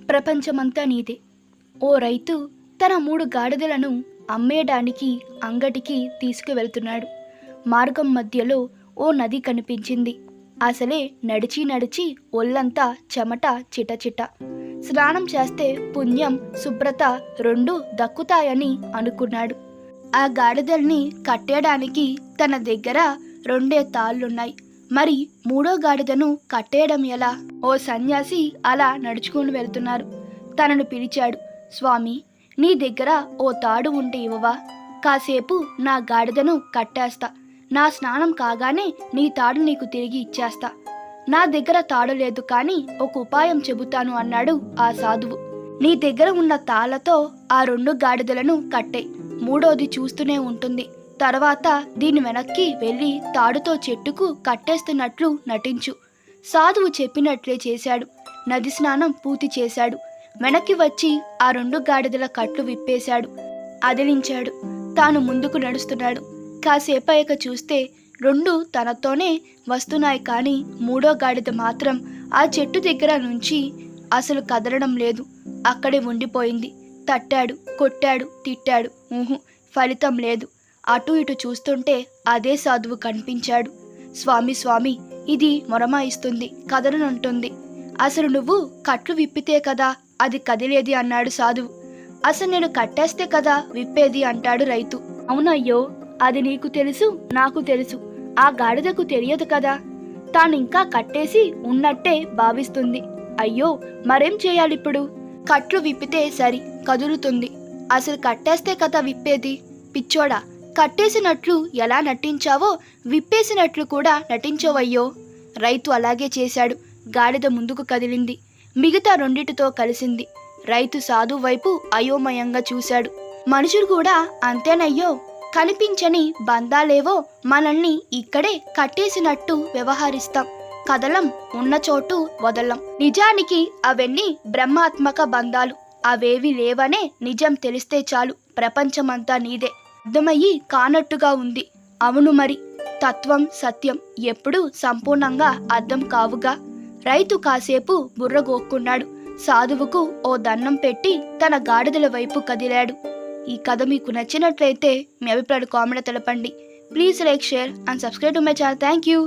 ప్రపంచమంతా నీదే. ఓ రైతు తన 3 గాడిదలను అమ్మేయడానికి అంగడికి తీసుకువెళ్తున్నాడు. మార్గం మధ్యలో ఓ నది కనిపించింది. అసలే నడిచి నడిచి ఒళ్ళంతా చెమట చిటచిట. స్నానం చేస్తే పుణ్యం శుభ్రత రెండూ దక్కుతాయని అనుకున్నాడు. ఆ గాడిదల్ని కట్టేయడానికి తన దగ్గర 2 తాళ్ళున్నాయి. మరి 3వ గాడిదను కట్టేయడం ఎలా? ఓ సన్యాసి అలా నడుచుకుని వెళ్తున్నారు. తనను పిలిచాడు. స్వామి, నీ దగ్గర ఓ తాడు ఉంటే ఇవ్వవా? కాసేపు నా గాడిదను కట్టేస్తా. నా స్నానం కాగానే నీ తాడు నీకు తిరిగి ఇచ్చేస్తా. నా దగ్గర తాడు లేదు, కానీ ఒక ఉపాయం చెబుతాను అన్నాడు ఆ సాధువు. నీ దగ్గర ఉన్న తాళ్లతో ఆ 2 గాడిదలను కట్టే. 3వది చూస్తూనే ఉంటుంది. తర్వాత దీని వెనక్కి వెళ్ళి తాడుతో చెట్టుకు కట్టేస్తున్నట్లు నటించు. సాధువు చెప్పినట్లే చేశాడు. నది స్నానం పూర్తి చేశాడు. వెనక్కి వచ్చి ఆ 2 గాడిదల కట్లు విప్పేశాడు. అదిలించాడు. తాను ముందుకు నడుస్తున్నాడు. కాసేపయ్యాక చూస్తే 2 తనతోనే వస్తున్నాయి, కానీ 3వ గాడిద మాత్రం ఆ చెట్టు దగ్గర నుంచి అసలు కదలడం లేదు. అక్కడే ఉండిపోయింది. తట్టాడు, కొట్టాడు, తిట్టాడు. ఫలితం లేదు. అటు ఇటు చూస్తుంటే అదే సాధువు కనిపించాడు. స్వామి స్వామి, ఇది మొరమాయిస్తుంది, కదలనంటుంది. అసలు నువ్వు కట్లు విప్పితే కదా అది కదిలేది అన్నాడు సాధువు. అసలు నేను కట్టేస్తే కదా విప్పేది అంటాడు రైతు. అవునయ్యో, అది నీకు తెలుసు, నాకు తెలుసు. ఆ గాడిదకు తెలియదు కదా. తాను ఇంకా కట్టేసి ఉన్నట్టే భావిస్తుంది. అయ్యో, మరేం చేయాలిప్పుడు? కట్లు విప్పితే సరి, కదులుతుంది. అసలు కట్టేస్తే కదా విప్పేది. పిచ్చోడా, కట్టేసినట్లు ఎలా నటించావో విప్పేసినట్లు కూడా నటించవయ్యో. రైతు అలాగే చేశాడు. గాడిద ముందుకు కదిలింది. మిగతా 2టితో కలిసింది. రైతు సాధువు వైపు అయోమయంగా చూశాడు. మనుషులు కూడా అంతేనయ్యో. కనిపించని బంధాలేవో మనల్ని ఇక్కడే కట్టేసినట్టు వ్యవహరిస్తాం. కదలం, ఉన్న చోటు వదలం. నిజానికి అవన్నీ బ్రహ్మాత్మక బంధాలు. అవేవి లేవనే నిజం తెలిస్తే చాలు ప్రపంచమంతా నీదే అర్థమయ్యి కానట్టుగా ఉంది. అవును మరి, తత్వం సత్యం ఎప్పుడూ సంపూర్ణంగా అర్థం కావుగా. రైతు కాసేపు బుర్రగోక్కున్నాడు. సాధువుకు ఓ దండం పెట్టి తన గాడిదల వైపు కదిలాడు. ఈ కథ మీకు నచ్చినట్లయితే మీ అభిప్రాయాలు కామెంట్ తెలపండి. Please like, share and subscribe to my channel. Thank you.